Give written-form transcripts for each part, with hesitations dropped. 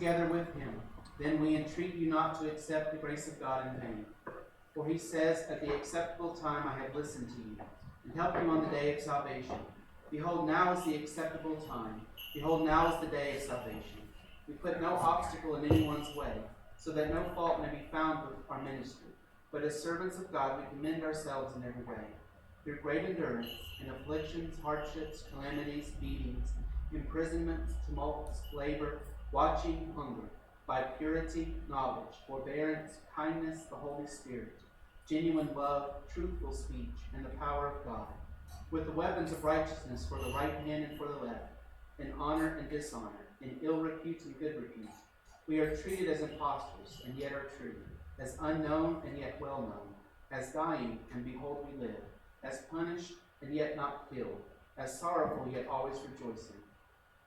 together with him, then we entreat you not to accept the grace of God in vain. For he says, at the acceptable time I have listened to you, and helped you on the day of salvation. Behold, now is the acceptable time. Behold, now is the day of salvation. We put no obstacle in anyone's way, so that no fault may be found with our ministry. But as servants of God, we commend ourselves in every way, through great endurance, in afflictions, hardships, calamities, beatings, imprisonments, tumults, labor, watching, hunger, by purity, knowledge, forbearance, kindness, the Holy Spirit, genuine love, truthful speech, and the power of God, with the weapons of righteousness for the right hand and for the left, in honor and dishonor, in ill repute and good repute. We are treated as impostors, and yet are true, as unknown and yet well known, as dying, and behold we live, as punished and yet not killed, as sorrowful yet always rejoicing,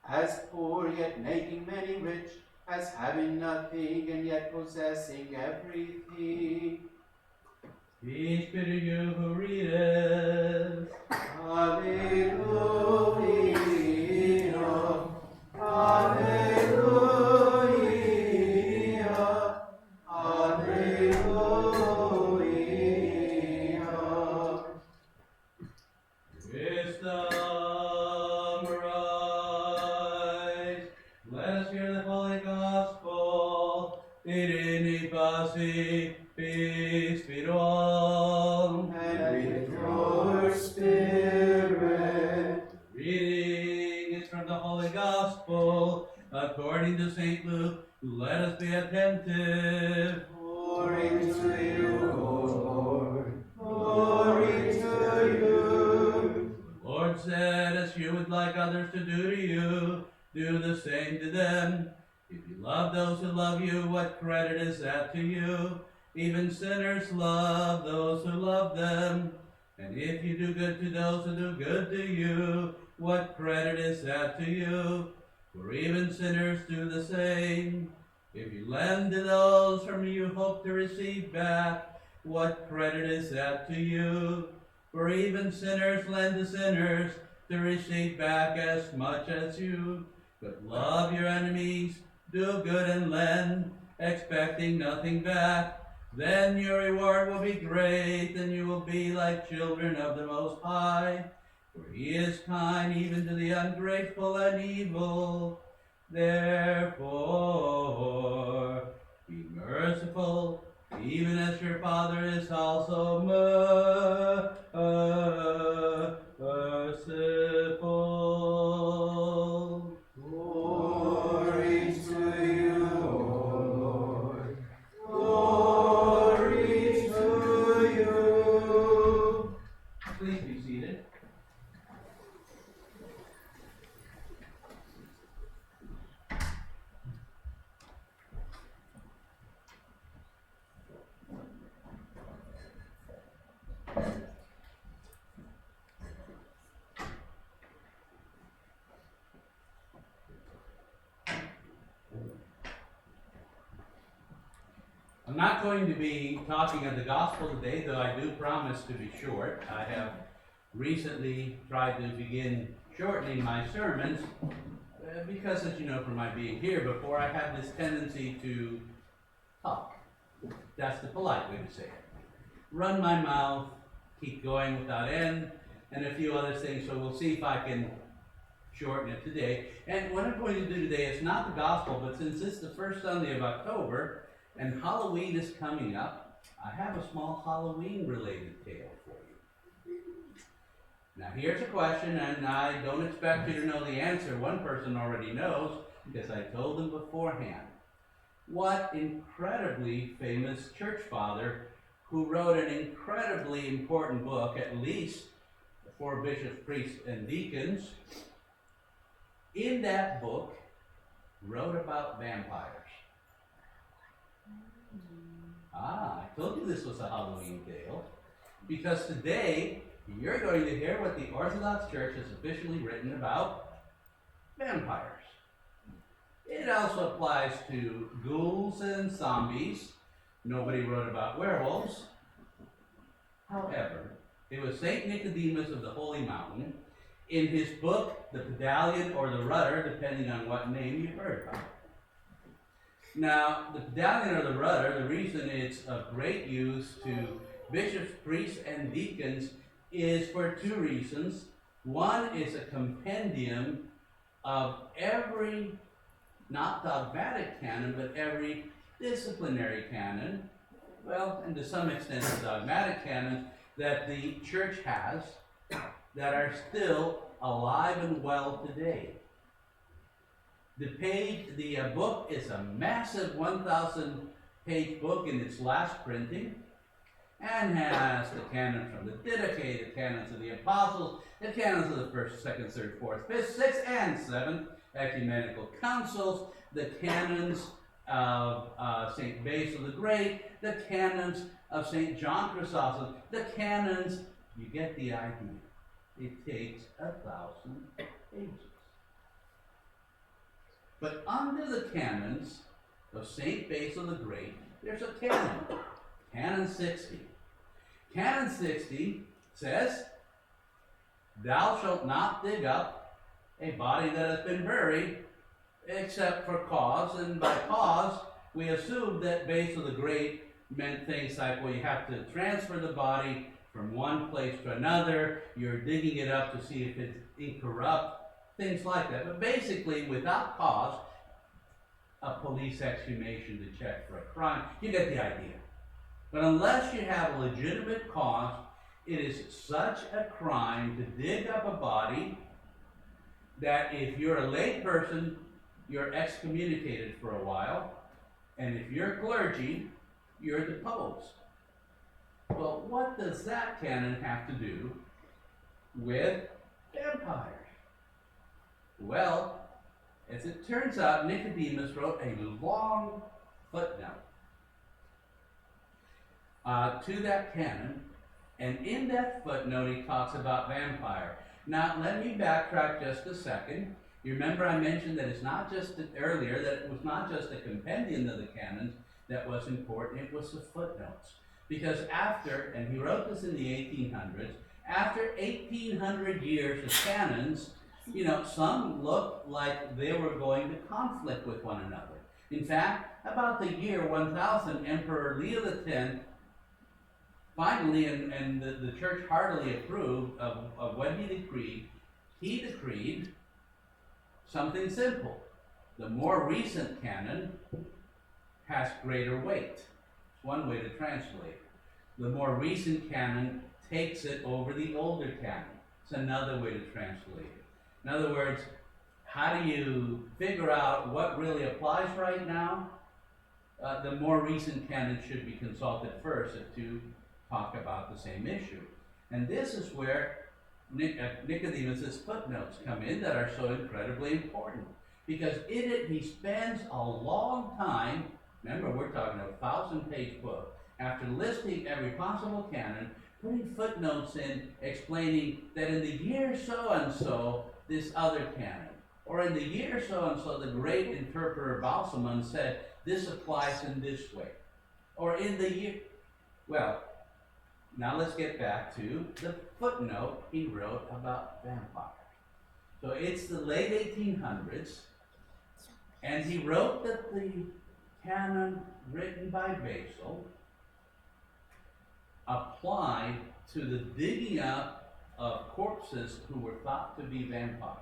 as poor yet making many rich, as having nothing and yet possessing everything. Peace be to you who read it. Alleluia. Alleluia. Alleluia. Wisdom rise. Let us hear the Holy Gospel. Irene pasi, peace be to all. And with your spirit. Reading is from the Holy Gospel according to St. Luke. Let us be attentive. Glory to you, O Lord. Glory to you. The Lord said, as you would like others to do to you, do the same to them. If you love those who love you, what credit is that to you? Even sinners love those who love them. And if you do good to those who do good to you, what credit is that to you? For even sinners do the same. If you lend to those from whom you hope to receive back, what credit is that to you? For even sinners lend to sinners to receive back as much as you. But love your enemies, do good and lend, expecting nothing back. Then your reward will be great, and you will be like children of the Most High. For he is kind even to the ungrateful and evil. Therefore, be merciful, even as your Father is also merciful. Glory to you, O Lord. Glory to you. Please be seated. I'm not going to be talking of the gospel today, though I do promise to be short. I have recently tried to begin shortening my sermons because, as you know from my being here before, I have this tendency to talk. That's the polite way to say it. Run my mouth, keep going without end, and a few other things, so we'll see if I can shorten it today. And what I'm going to do today is not the gospel, but since it's the first Sunday of October, and Halloween is coming up, I have a small Halloween-related tale for you. Now here's a question, and I don't expect you to know the answer. One person already knows, because I told them beforehand. What incredibly famous church father who wrote an incredibly important book, at least for bishops, priests, and deacons, in that book wrote about vampires? I told you this was a Halloween tale, because today you're going to hear what the Orthodox Church has officially written about vampires. It also applies to ghouls and zombies. Nobody wrote about werewolves. However, it was St. Nicodemus of the Holy Mountain, in his book, The Pedalion or the Rudder, depending on what name you heard about. Now, the medallion or the rudder, the reason it's of great use to bishops, priests, and deacons is for two reasons. One is a compendium of every, not dogmatic canon, but every disciplinary canon, well, and to some extent the dogmatic canons that the church has that are still alive and well today. The book is a massive 1,000-page book in its last printing, and has the canons from the Didache, the canons of the Apostles, the canons of the first, second, third, fourth, fifth, sixth, and seventh ecumenical councils, the canons of St. Basil the Great, the canons of St. John Chrysostom, the canons, you get the idea. It takes 1,000 pages. But under the canons of St. Basil the Great, there's a canon, Canon 60. Canon 60 says, "Thou shalt not dig up a body that has been buried, except for cause," and by cause, we assume that Basil the Great meant things like, well, you have to transfer the body from one place to another, you're digging it up to see if it's incorrupt, things like that. But basically, without cause, a police exhumation to check for a crime, you get the idea. But unless you have a legitimate cause, it is such a crime to dig up a body that if you're a lay person, you're excommunicated for a while, and if you're clergy, you're deposed. Well, what does that canon have to do with vampires? Well, as it turns out, Nicodemus wrote a long footnote to that canon, and in that footnote he talks about vampire. Now, let me backtrack just a second. You remember I mentioned that it's not just earlier, that it was not just a compendium of the canons that was important, it was the footnotes. Because after, and he wrote this in the 1800s, after 1800 years of canons, you know, some looked like they were going to conflict with one another. In fact, about the year 1000, Emperor Leo X finally, and the church heartily approved of what he decreed something simple. The more recent canon has greater weight. It's one way to translate it. The more recent canon takes it over the older canon. It's another way to translate it. In other words, how do you figure out what really applies right now? The more recent canon should be consulted first to talk about the same issue. And this is where Nicodemus' footnotes come in that are so incredibly important. Because in it he spends a long time, remember we're talking a 1,000-page book, after listing every possible canon, putting footnotes in explaining that in the year so-and-so, this other canon, or in the year so-and-so, the great interpreter Balsamon said, this applies in this way. Or in the year, well, now let's get back to the footnote he wrote about vampires. So it's the late 1800s, and he wrote that the canon written by Basil applied to the digging up of corpses who were thought to be vampires.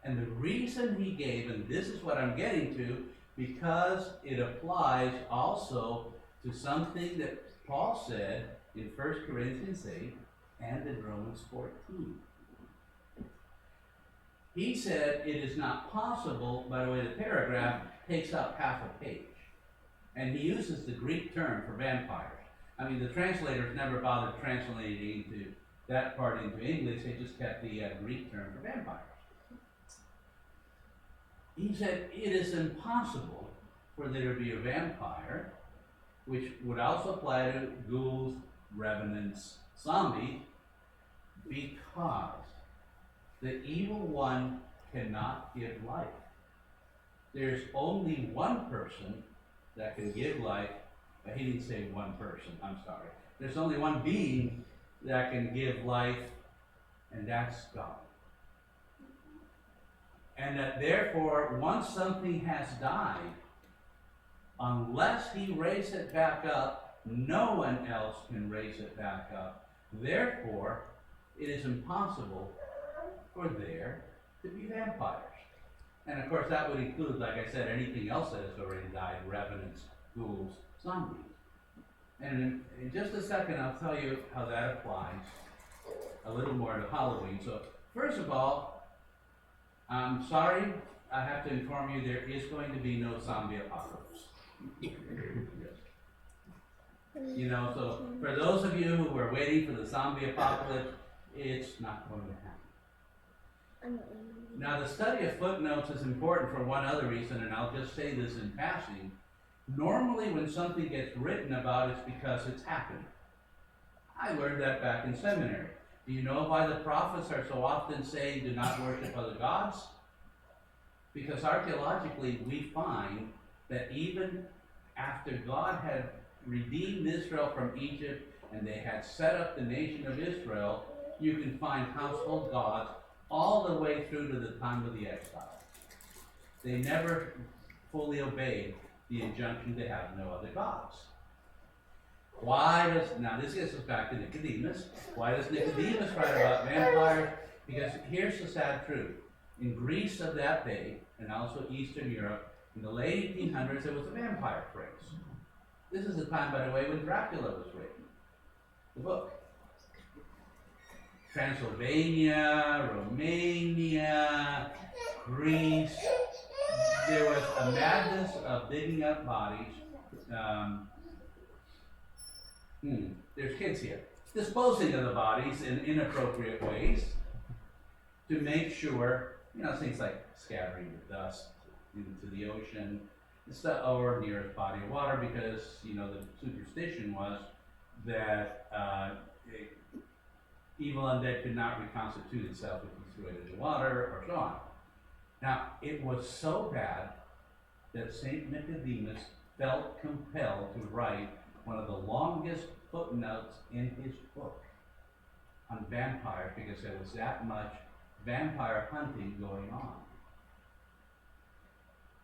And the reason he gave, and this is what I'm getting to, because it applies also to something that Paul said in 1 Corinthians 8 and in Romans 14. He said it is not possible, by the way, the paragraph takes up half a page. And he uses the Greek term for vampires. I mean, the translators never bothered translating into that part into English, they just kept the Greek term for vampires. He said it is impossible for there to be a vampire, which would also apply to ghouls, revenants, zombies, because the evil one cannot give life. There's only one person that can give life. He didn't say one person, I'm sorry. There's only one being that can give life, and that's God. And that therefore, once something has died, unless he raises it back up, no one else can raise it back up. Therefore, it is impossible for there to be vampires. And of course, that would include, like I said, anything else that has already died: revenants, ghouls, zombies. And in just a second, I'll tell you how that applies a little more to Halloween. So, first of all, I'm sorry, I have to inform you there is going to be no zombie apocalypse. You know, so for those of you who were waiting for the zombie apocalypse, it's not going to happen. Now, the study of footnotes is important for one other reason, and I'll just say this in passing. Normally, when something gets written about, it's because it's happened. I learned that back in seminary. Do you know why the prophets are so often saying, do not worship other gods? Because archaeologically, we find that even after God had redeemed Israel from Egypt and they had set up the nation of Israel, you can find household gods all the way through to the time of the exile. They never fully obeyed the injunction to have no other gods. Now this gets us back to Nicodemus. Why does Nicodemus write about vampires? Because here's the sad truth. In Greece of that day, and also Eastern Europe, in the late 1800s, there was a vampire craze. This is the time, by the way, when Dracula was written, the book. Transylvania, Romania, Greece, there was a madness of digging up bodies. There's kids here. Disposing of the bodies in inappropriate ways to make sure, things like scattering the dust into the ocean, or nearest body of water, because, the superstition was that evil undead could not reconstitute itself if you threw it in the water, or so on. Now, it was so bad that St. Nicodemus felt compelled to write one of the longest footnotes in his book on vampires, because there was that much vampire hunting going on.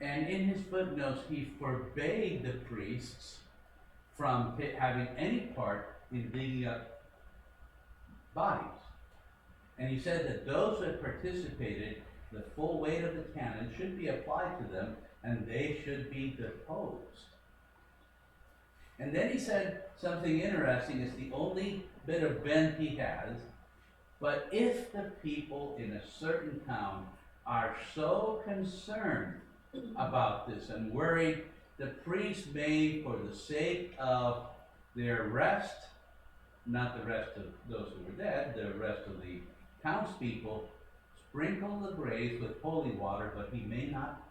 And in his footnotes, he forbade the priests from having any part in digging up bodies. And he said that those that participated, the full weight of the canon should be applied to them, and they should be deposed. And then he said something interesting. It's the only bit of bent he has. But if the people in a certain town are so concerned about this and worried, the priest may, for the sake of their rest, not the rest of those who were dead, the rest of the townspeople, sprinkle the graves with holy water, but he may not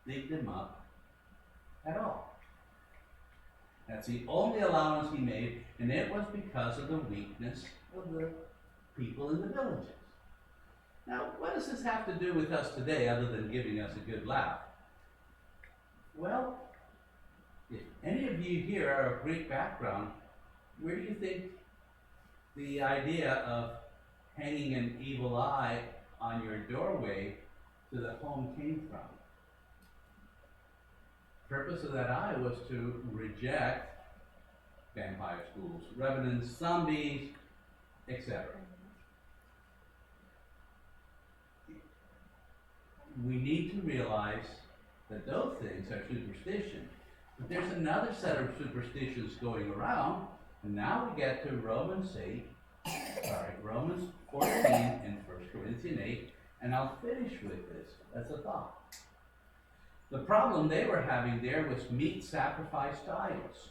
dig them up at all. That's the only allowance he made, and it was because of the weakness of the people in the villages. Now, what does this have to do with us today, other than giving us a good laugh? Well, if any of you here are of Greek background, where do you think the idea of hanging an evil eye on your doorway to the home came from? The purpose of that eye was to reject vampire schools, revenants, zombies, etc. We need to realize that those things are superstition. But there's another set of superstitions going around, and now we get to Romans 14 and 1 Corinthians 8, and I'll finish with this as a thought. The problem they were having there was meat sacrificed to idols.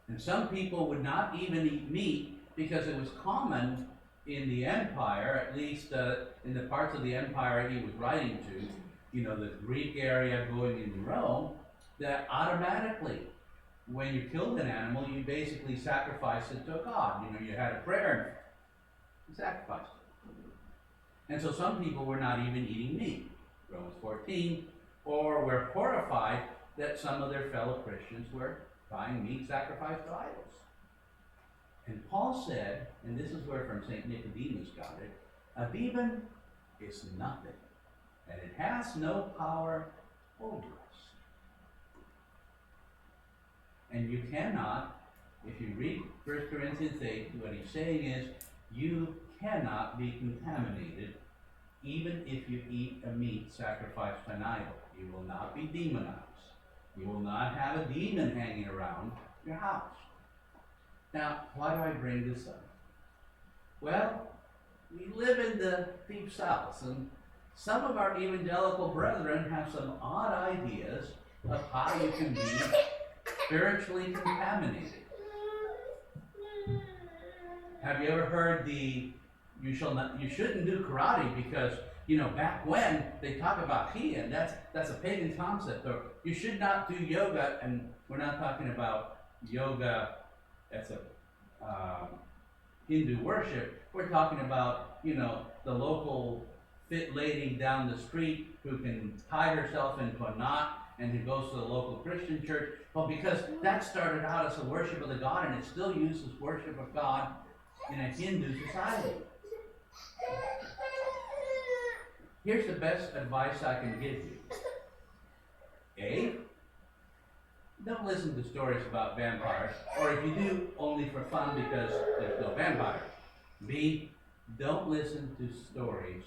And some people would not even eat meat because it was common in the empire, at least in the parts of the empire he was writing to, the Greek area going into Rome, that automatically, when you killed an animal, you basically sacrificed it to a god. You had a prayer and you sacrificed it. And so some people were not even eating meat, Romans 14, or were horrified that some of their fellow Christians were buying meat sacrificed to idols. And Paul said, and this is where from St. Nicodemus got it, Abibin is nothing. and it has no power over us. And you cannot, if you read 1 Corinthians 8, what he's saying is, you cannot be contaminated even if you eat a meat sacrificed to an idol. You will not be demonized. You will not have a demon hanging around your house. Now, why do I bring this up? Well, we live in the deep south, and some of our evangelical brethren have some odd ideas of how you can be spiritually contaminated. Have you ever heard you shouldn't do karate because, back when they talk about ki, and that's a pagan concept, or you should not do yoga, and we're not talking about yoga as a Hindu worship. We're talking about, the local fit lady down the street who can tie herself into a knot and who goes to the local Christian church. Well, because that started out as a worship of the God, and it still used as worship of God in a Hindu society. Here's the best advice I can give you. A, don't listen to stories about vampires, or if you do, only for fun because there's no vampire. B, don't listen to stories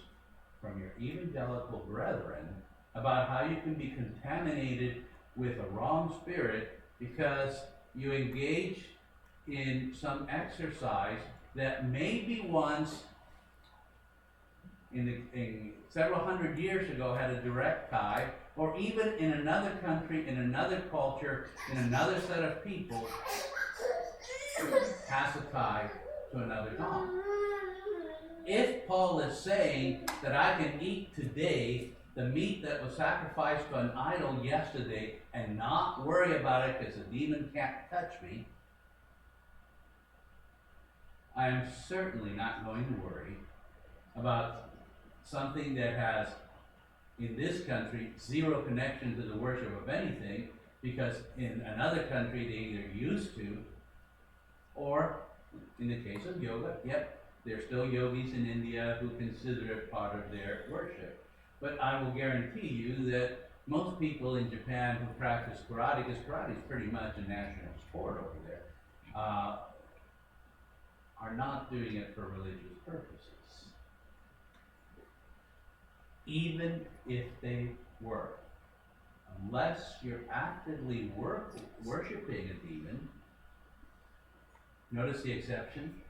from your evangelical brethren about how you can be contaminated with a wrong spirit because you engage in some exercise that maybe once in several hundred years ago had a direct tie, or even in another country, in another culture, in another set of people, has a tie to another God. If Paul is saying that I can eat today the meat that was sacrificed to an idol yesterday and not worry about it because a demon can't touch me, I am certainly not going to worry about something that has, in this country, zero connection to the worship of anything, because in another country they either used to, or in the case of yoga, yep, there's still yogis in India who consider it part of their worship. But I will guarantee you that most people in Japan who practice karate, because karate is pretty much a national sport over there, are not doing it for religious purposes. Even if they were. Unless you're actively worshiping a demon, notice the exception.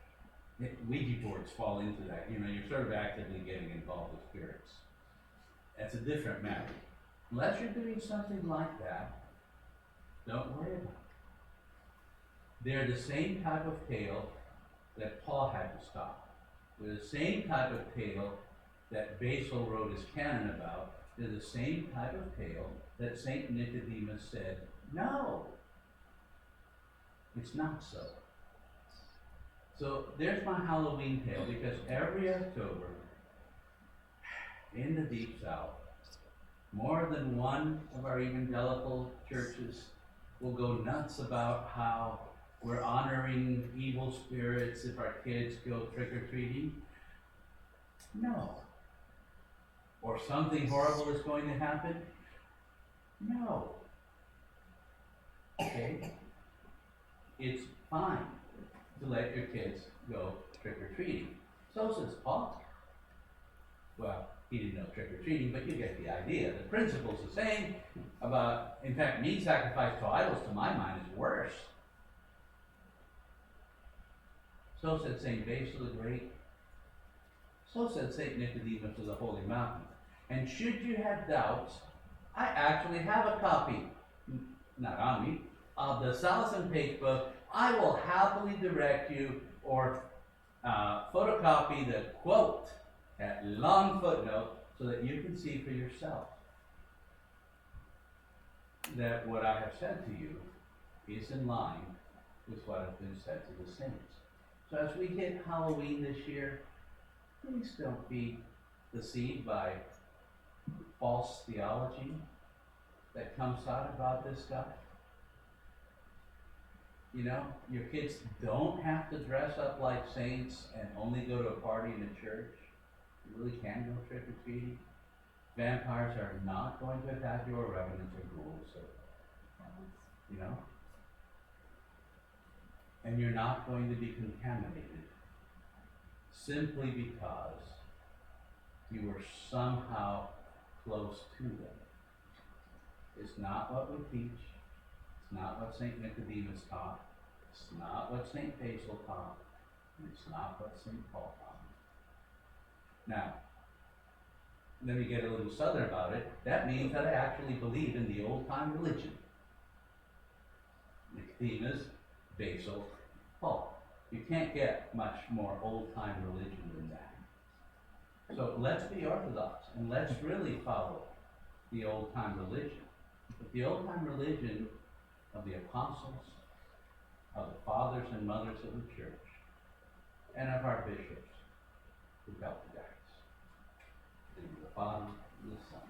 Ouija boards fall into that. You're sort of actively getting involved with spirits. That's a different matter. Unless you're doing something like that, don't worry about it. They're the same type of tale that Paul had to stop. They're the same type of tale that Basil wrote his canon about. They're the same type of tale that St. Nicodemus said, no, it's not so. So there's my Halloween tale, because every October in the Deep South, more than one of our evangelical churches will go nuts about how we're honoring evil spirits if our kids go trick-or-treating. No. Or something horrible is going to happen? No. Okay? It's fine to let your kids go trick-or-treating. So says Paul. Well, he didn't know trick-or-treating, but you get the idea. The principle's the same about, in fact, meat sacrifice to idols, to my mind, is worse. So said St. Basil the Great. So said St. Nicodemus of the Holy Mountain. And should you have doubts, I actually have a copy, not on me, of the 1,000-page book. I will happily direct you or photocopy the quote, that long footnote, so that you can see for yourself that what I have said to you is in line with what has been said to the saints. So as we hit Halloween this year, please don't be deceived by false theology that comes out about this stuff. Your kids don't have to dress up like saints and only go to a party in a church. You really can go trick-or-treating. Vampires are not going to attack you, or revenants or ghouls, or, you know? And you're not going to be contaminated simply because you were somehow close to them. It's not what we teach. It's not what St. Nicodemus taught. It's not what St. Basil taught. And it's not what St. Paul taught. Now, let me get a little southern about it. That means that I actually believe in the old-time religion. Nicodemus, Basil, Paul. You can't get much more old-time religion than that. So let's be orthodox and let's really follow the old-time religion. But the old-time religion of the apostles, of the fathers and mothers of the church, and of our bishops who helped guide us. In the name of the Father, and the Son,